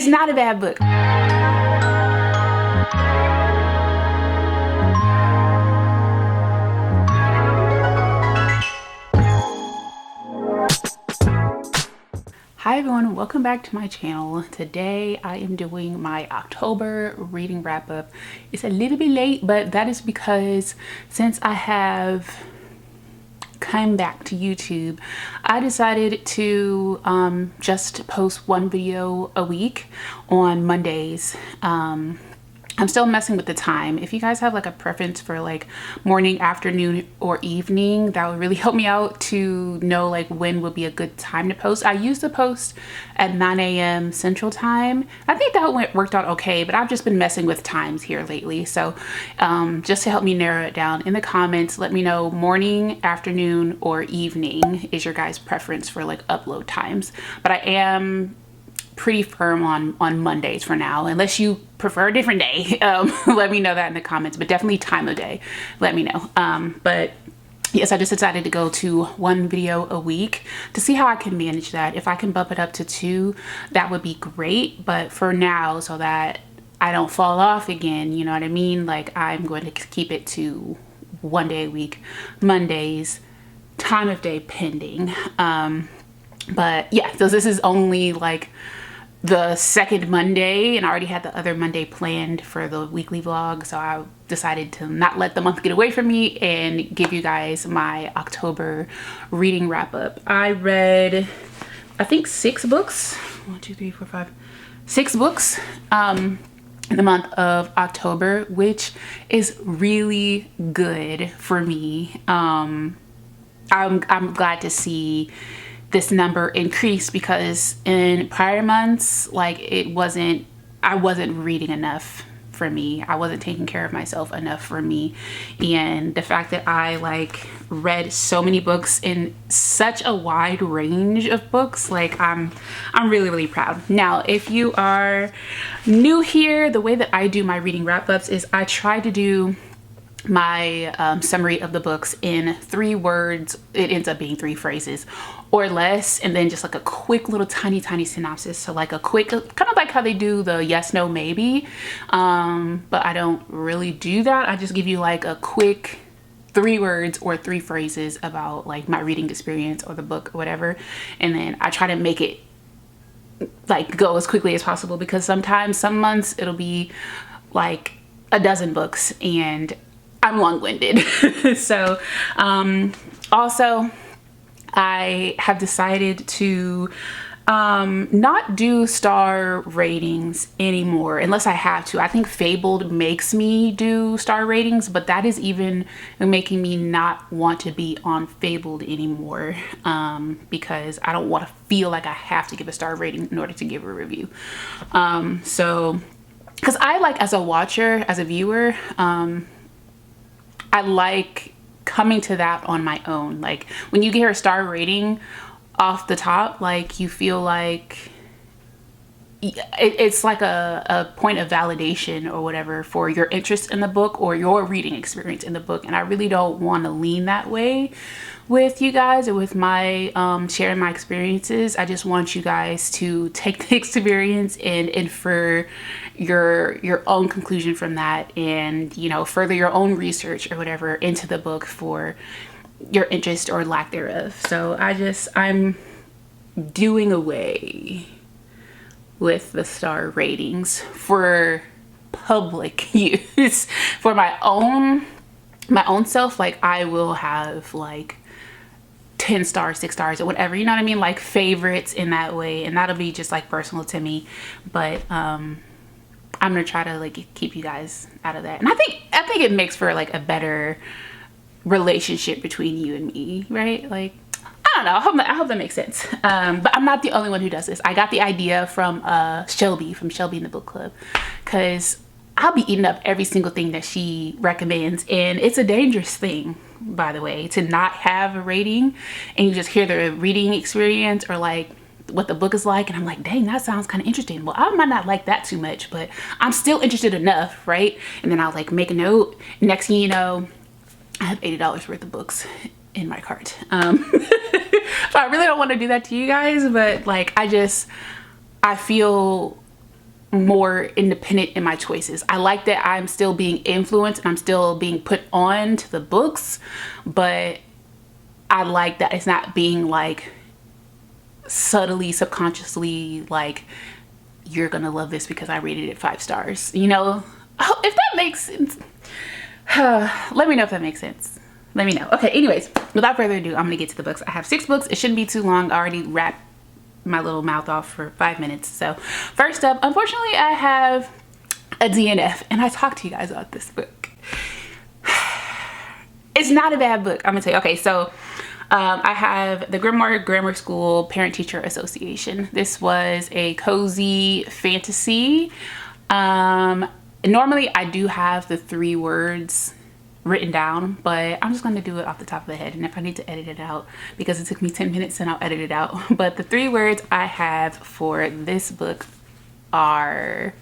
It's not a bad book. Hi everyone, welcome back to my channel. Today I am doing my October reading wrap up. It's a little bit late, but that is because since I have come back to YouTube, I decided to just post one video a week on Mondays. I'm still messing with the time. If you guys have like a preference for like morning, afternoon, or evening, that would really help me out to know like when would be a good time to post. I used to post at 9 a.m. Central Time. I think that worked out okay, but I've just been messing with times here lately. So just to help me narrow it down, in the comments, let me know morning, afternoon, or evening is your guys' preference for like upload times. But I am pretty firm on Mondays for now, unless you prefer a different day. Let me know that in the comments, but definitely time of day, let me know. But yes, I just decided to go to one video a week to see how I can manage that. If I can bump it up to 2, that would be great. But for now, so that I don't fall off again, you know what I mean? Like, I'm going to keep it to 1 day a week, Mondays, time of day pending. But yeah, so this is only like the second Monday, and I already had the other Monday planned for the weekly vlog, so I decided to not let the month get away from me and give you guys my October reading wrap up. I read, I think 6 books. 1, 2, 3, 4, 5, 6 books in the month of October, which is really good for me. I'm glad to see this number increased, because in prior months, like, I wasn't reading enough for me. I wasn't taking care of myself enough for me. And the fact that I like read so many books in such a wide range of books, like, I'm really, really proud. Now, if you are new here, the way that I do my reading wrap ups is I try to do my summary of the books in 3 words. It ends up being 3 phrases or less, and then just like a quick little tiny synopsis. So like a quick, kind of like how they do the yes, no, maybe, but I don't really do that. I just give you like a quick 3 words or 3 phrases about like my reading experience or the book or whatever, and then I try to make it like go as quickly as possible, because sometimes some months it'll be like a dozen books and I'm long-winded. So also I have decided to not do star ratings anymore unless I have to. I think Fable makes me do star ratings, but that is even making me not want to be on Fabled anymore, because I don't want to feel like I have to give a star rating in order to give a review. So because I like, as a watcher, as a viewer, I like coming to that on my own. Like, when you get a star rating off the top, like, you feel like it's like a point of validation or whatever for your interest in the book or your reading experience in the book. And I really don't want to lean that way with you guys or with my sharing my experiences. I just want you guys to take the experience and infer your own conclusion from that, and, you know, further your own research or whatever into the book for your interest or lack thereof. So I'm doing away with the star ratings for public use. For my own self, like, I will have like 10 stars, 6 stars, or whatever, you know what I mean, like favorites in that way, and that'll be just like personal to me. But I'm gonna try to like keep you guys out of that, and I think it makes for like a better relationship between you and me, right? Like, I don't know, I hope that makes sense. But I'm not the only one who does this. I got the idea from Shelby in the book club, because I'll be eating up every single thing that she recommends, and it's a dangerous thing, by the way, to not have a rating and you just hear the reading experience or like what the book is like, and I'm like, dang, that sounds kind of interesting. Well, I might not like that too much, but I'm still interested enough, right? And then I'll like make a note. Next thing you know, I have $80 worth of books in my cart. So I really don't want to do that to you guys, but like, I feel more independent in my choices. I like that I'm still being influenced and I'm still being put on to the books, but I like that it's not being like subtly, subconsciously like, you're gonna love this because I rated it 5 stars, you know? Oh, if that makes sense. Let me know if that makes sense. Let me know. Okay, anyways, without further ado, I'm gonna get to the books. I have 6 books. It shouldn't be too long. I already wrapped my little mouth off for 5 minutes. So first up, unfortunately, I have a DNF, and I talked to you guys about this book. It's not a bad book, I'm gonna tell you. Okay, so I have the Grimoire Grammar School Parent Teacher Association. This was a cozy fantasy. Normally I do have the 3 words written down, but I'm just going to do it off the top of the head, and if I need to edit it out because it took me 10 minutes, then I'll edit it out. But the 3 words I have for this book are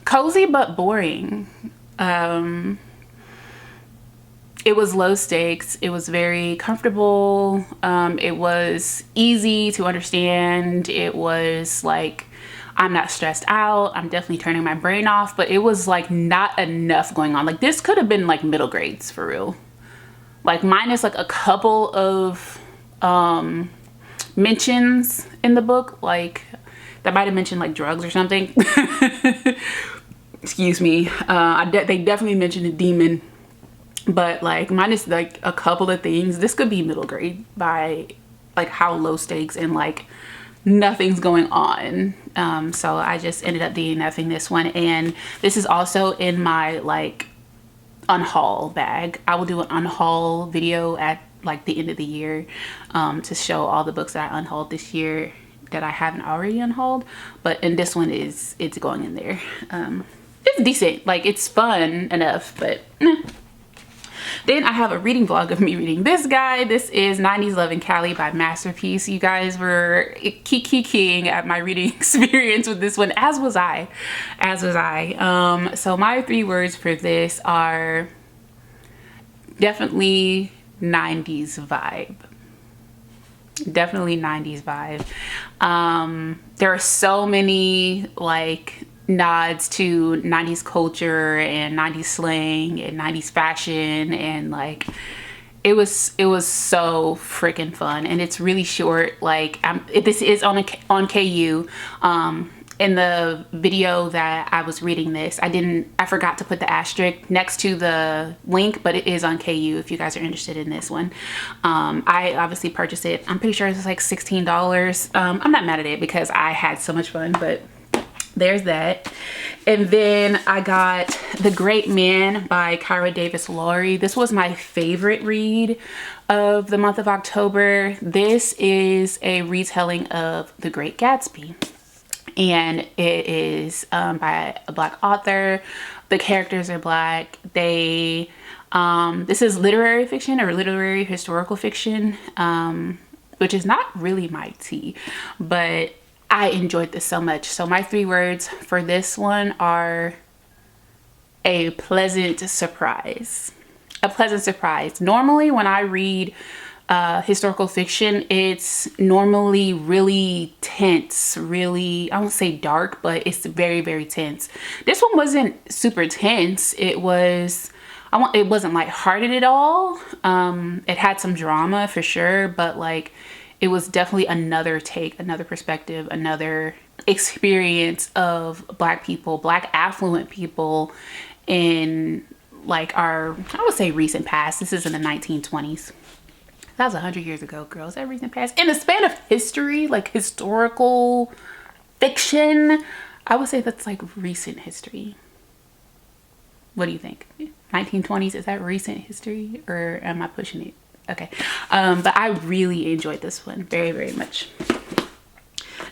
cozy but boring. It was low stakes. It was very comfortable. It was easy to understand. It was like, I'm not stressed out. I'm definitely turning my brain off, but it was like not enough going on. Like this could have been like middle grades for real. Like minus like a couple of mentions in the book, like that might have mentioned like drugs or something. Excuse me. They definitely mentioned a demon, but like minus like a couple of things, this could be middle grade by like how low stakes and like nothing's going on. So I just ended up DNFing this one, and this is also in my like unhaul bag. I will do an unhaul video at like the end of the year to show all the books that I unhauled this year that I haven't already unhauled, and this one it's going in there. It's decent, like it's fun enough, but Then I have a reading vlog of me reading this guy. This is 90s Love Cali by Masterpiece. You guys were keying at my reading experience with this one, as was I. So my 3 words for this are definitely 90s vibe. Definitely 90s vibe. There are so many like nods to 90s culture and 90s slang and 90s fashion, and like it was so freaking fun, and it's really short. Like this is on KU. In the video that I was reading this, I forgot to put the asterisk next to the link, but it is on KU if you guys are interested in this one. I obviously purchased it. I'm pretty sure it's like $16. I'm not mad at it because I had so much fun, but there's that. And then I got The Great Man by Kyra Davis Laurie. This was my favorite read of the month of October. This is a retelling of The Great Gatsby, and it is by a Black author. The characters are Black. This is literary fiction or literary historical fiction, which is not really my tea, but I enjoyed this so much. So my 3 words for this one are a pleasant surprise. A pleasant surprise. Normally when I read historical fiction, it's normally really tense, really, I won't say dark, but it's very, very tense. This one wasn't super tense. It wasn't lighthearted at all. It had some drama for sure, but like it was definitely another take, another perspective, another experience of Black people, Black affluent people in like our, I would say recent past. This is in the 1920s. That was 100 years ago, girls. That recent past. In the span of history, like historical fiction, I would say that's like recent history. What do you think? 1920s, is that recent history or am I pushing it? Okay, but I really enjoyed this one very, very much.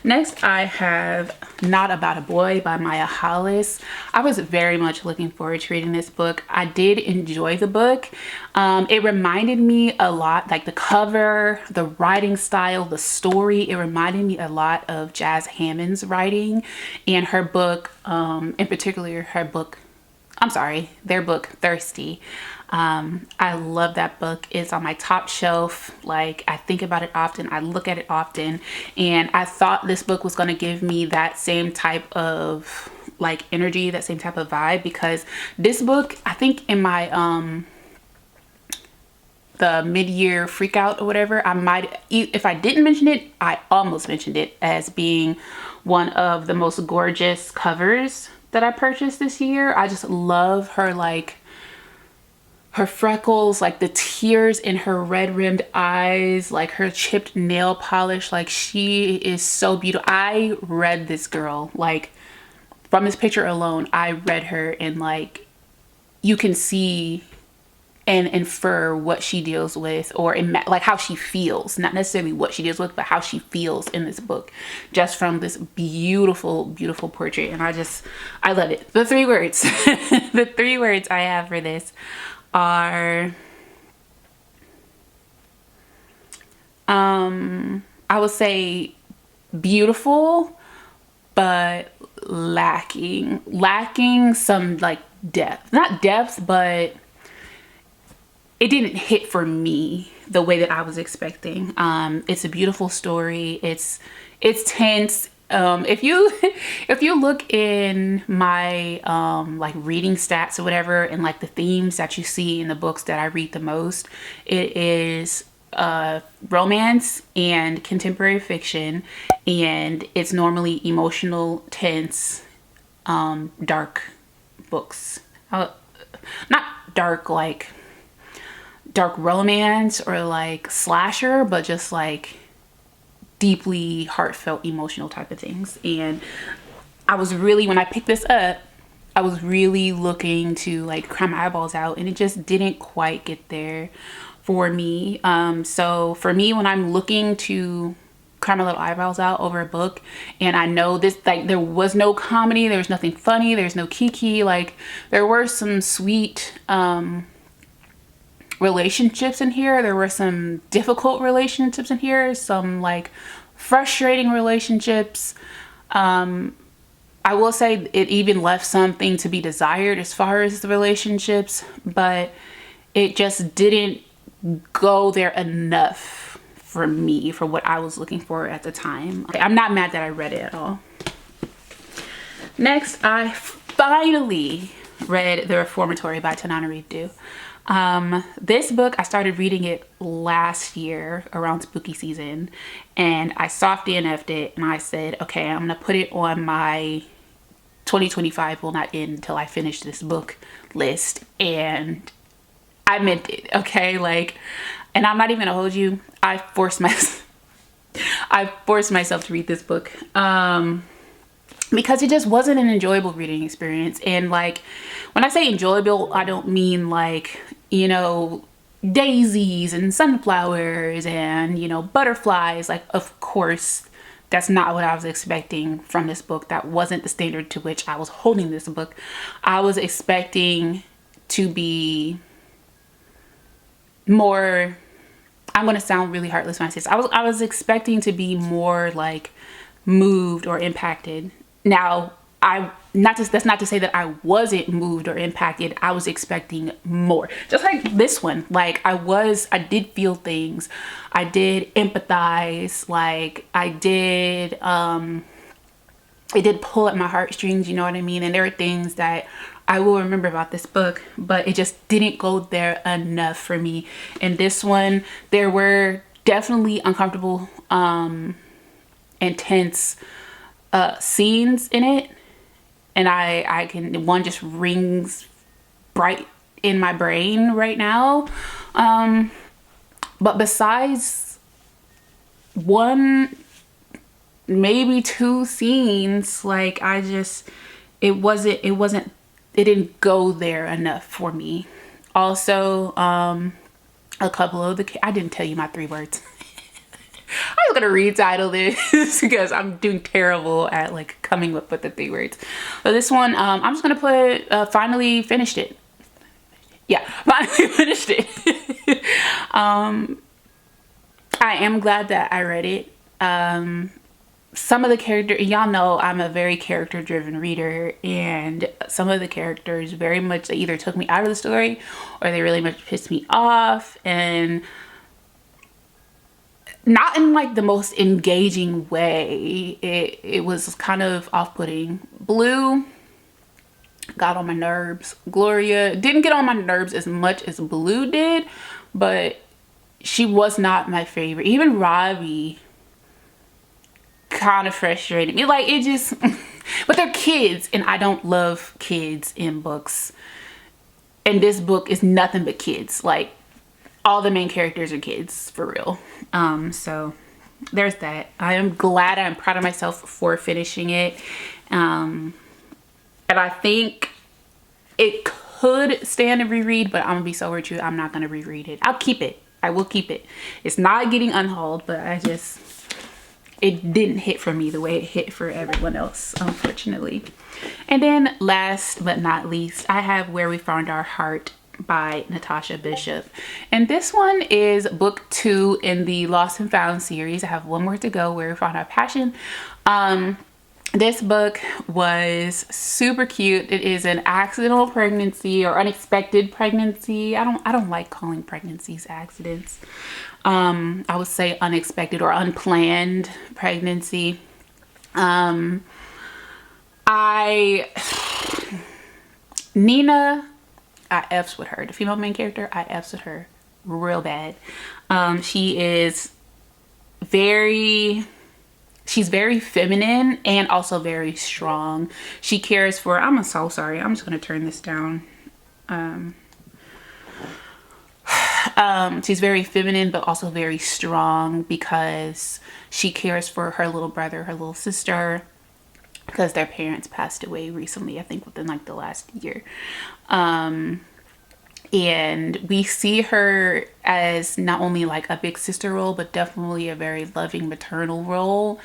Next, I have Not About a Boy by Maya Hollis. I was very much looking forward to reading this book. I did enjoy the book. It reminded me a lot, like the cover, the writing style, the story. It reminded me a lot of Jazz Hammond's writing, and her book, in particular, their book Thirsty. I love that book. It's on my top shelf. Like, I think about it often, I look at it often, and I thought this book was going to give me that same type of like energy, that same type of vibe, because this book, I think in my the mid-year freak out or whatever, I might, if I didn't mention it, I almost mentioned it as being one of the most gorgeous covers that I purchased this year. I just love her, like her freckles, like the tears in her red rimmed eyes, like her chipped nail polish. Like, she is so beautiful. I read this girl, like from this picture alone, I read her, and like you can see and infer what she deals with, or like how she feels, not necessarily what she deals with, but how she feels in this book, just from this beautiful, beautiful portrait. And I love it. The three words, the three words I have for this are, I would say beautiful, but lacking some like depth, not depth, but it didn't hit for me the way that I was expecting. It's a beautiful story. It's tense. If you look in my like reading stats or whatever, and like the themes that you see in the books that I read the most, it is romance and contemporary fiction, and it's normally emotional, tense, dark books. Not dark like dark romance or like slasher, but just like deeply heartfelt, emotional type of things. And I was really, when I picked this up, I was really looking to like cry my eyeballs out, and it just didn't quite get there for me. So for me, when I'm looking to cry my little eyebrows out over a book, and I know this, like, there was no comedy, there was nothing funny, there's no kiki, like there were some sweet relationships in here, there were some difficult relationships in here, some like frustrating relationships. I will say it even left something to be desired as far as the relationships, but it just didn't go there enough for me, for what I was looking for at the time. I'm not mad that I read it at all. Next, I finally read The Reformatory by Tananarive Due. This book, I started reading it last year around spooky season, and I soft DNF'd it, and I said, okay, I'm gonna put it on my 2025 will not end until I finish this book list. And I meant it, okay? Like, and I'm not even gonna hold you, I forced myself to read this book, because it just wasn't an enjoyable reading experience. And like, when I say enjoyable, I don't mean like, you know, daisies and sunflowers and, you know, butterflies. Like, of course, that's not what I was expecting from this book. That wasn't the standard to which I was holding this book. I was expecting to be more, I'm going to sound really heartless when I say this. I was expecting to be more like moved or impacted. Now, that's not to say that I wasn't moved or impacted. I was expecting more. Just like this one. Like, I did feel things. I did empathize. Like, it did pull at my heartstrings, you know what I mean? And there are things that I will remember about this book, but it just didn't go there enough for me. And this one, there were definitely uncomfortable, intense scenes in it, and one just rings bright in my brain right now. But besides one, maybe two scenes, like, it didn't go there enough for me. Also, a couple of I didn't tell you my three words. I was gonna retitle this because I'm doing terrible at like coming up with the three words. But this one, I'm just gonna put finally finished it. Yeah, finally finished it. I am glad that I read it. some of the character, y'all know I'm a very character driven reader, and some of the characters very much, they either took me out of the story or they really much pissed me off, and not in like the most engaging way. It was kind of off-putting. Blue got on my nerves. Gloria didn't get on my nerves as much as Blue did, but she was not my favorite. Even Robbie kind of frustrated me. Like, it just but they're kids, and I don't love kids in books, and this book is nothing but kids. Like, all the main characters are kids for real. So there's that. I am glad, I'm proud of myself for finishing it, and I think it could stand a reread, but I'm gonna be so with you, I'm not gonna reread it. I'll keep it. I will keep it. It's not getting unhauled, but it didn't hit for me the way it hit for everyone else, unfortunately. And then last but not least, I have Where We Found Our Heart by Natasha Bishop. And this one is book 2 in the Lost and Found series. I have one more to go, Where We Found Our Passion. This book was super cute. It is an accidental pregnancy or unexpected pregnancy. I don't like calling pregnancies accidents. I would say unexpected or unplanned pregnancy. Nina, I F's with her. The female main character, I F's with her real bad. She's very feminine and also very strong. She cares for, I'm so sorry, I'm just gonna turn this down. She's very feminine but also very strong because she cares for her little brother, her little sister, because their parents passed away recently, I think within like the last year. And we see her as not only like a big sister role, but definitely a very loving maternal role.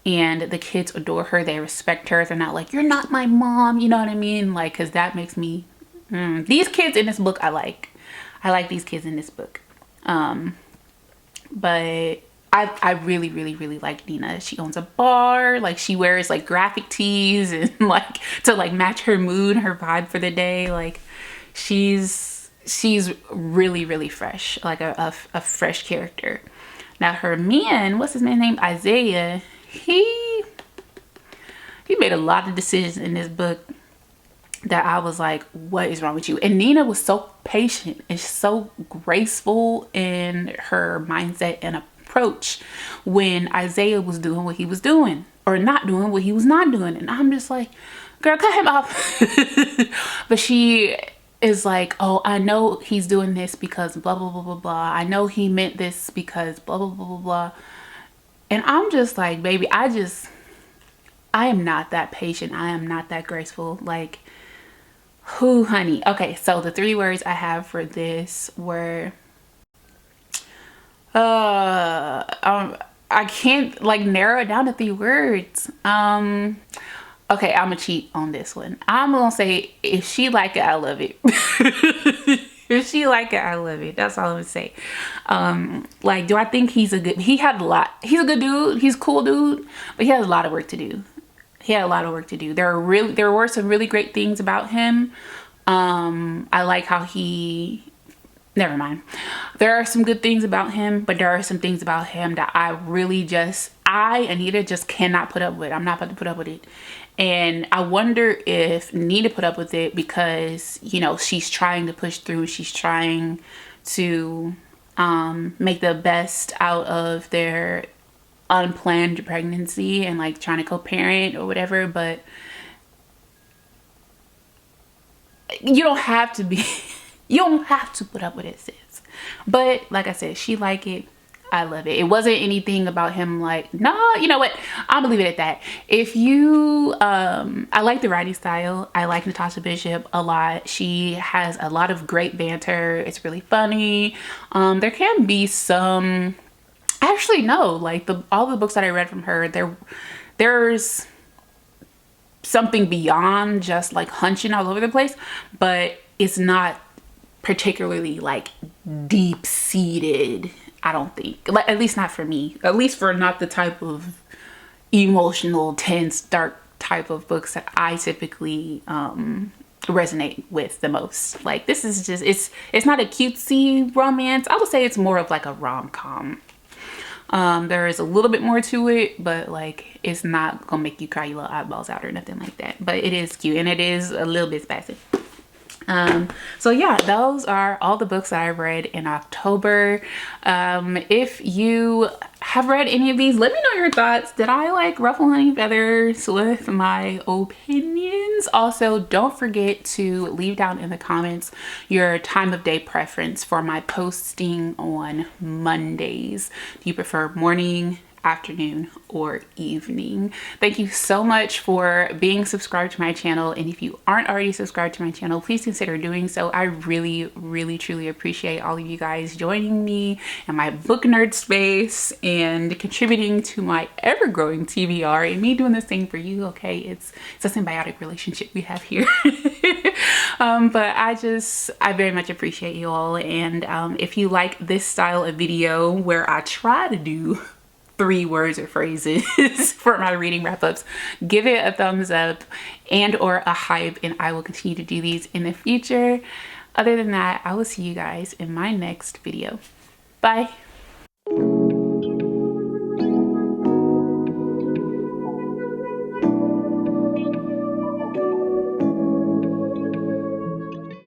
And the kids adore her. They respect her. They're not like, you're not my mom. You know what I mean? Like, because that makes me... These kids in this book, I like. I like these kids in this book. But I really, really, really like Nina. She owns a bar. Like, she wears like graphic tees and like to like match her mood, her vibe for the day. Like, she's really, really fresh, like a fresh character. Now her man, what's his man's name? Isaiah. He made a lot of decisions in this book that I was like, what is wrong with you? And Nina was so patient and so graceful in her mindset and approach when Isaiah was doing what he was doing or not doing what he was not doing. And I'm just like, girl, cut him off. But she is like, oh, I know he's doing this because blah, blah, blah, blah, blah. I know he meant this because blah, blah, blah, blah, blah. And I'm just like, baby, I am not that patient. I am not that graceful. Like, who, honey? Okay, so the 3 words I have for this were, I can't like narrow it down to 3 words. Okay, I'm gonna cheat on this one. I'm gonna say, if she like it, I love it. If she like it, I love it. That's all I'm gonna say. Like, do I think he's a good dude. He's a cool dude, but he has a lot of work to do. There were some really great things about him. I like how never mind. There are some good things about him, but there are some things about him that Anita just cannot put up with. I'm not about to put up with it. And I wonder if Nina put up with it because, you know, she's trying to push through. She's trying to make the best out of their unplanned pregnancy and like trying to co-parent or whatever. But you don't have to put up with it, sis. But like I said, she like it. I love it. It wasn't anything about him like, nah, you know what? I'm gonna leave it at that. If you, I like the writing style. I like Natasha Bishop a lot. She has a lot of great banter. It's really funny. There can be some, actually no, like all the books that I read from her, there's something beyond just like hunching all over the place, but it's not particularly like deep-seated, I don't think. Like, at least not for me. At least for not the type of emotional, tense, dark type of books that I typically resonate with the most. Like, this is just, it's not a cutesy romance. I would say it's more of like a rom-com. There is a little bit more to it, but like, it's not gonna make you cry your little eyeballs out or nothing like that. But it is cute, and it is a little bit spicy. So yeah, those are all the books that I read in October. If you have read any of these, let me know your thoughts. Did I like ruffle any feathers with my opinions? Also, don't forget to leave down in the comments your time of day preference for my posting on Mondays. Do you prefer morning, afternoon, or evening? Thank you so much for being subscribed to my channel, and if you aren't already subscribed to my channel, please consider doing so. I really truly appreciate all of you guys joining me in my book nerd space and contributing to my ever-growing TBR and me doing this thing for you. Okay, it's a symbiotic relationship we have here. But I very much appreciate you all, and if you like this style of video where I try to do 3 words or phrases for my reading wrap-ups, give it a thumbs up and or a hype, and I will continue to do these in the future. Other than that, I will see you guys in my next video. Bye.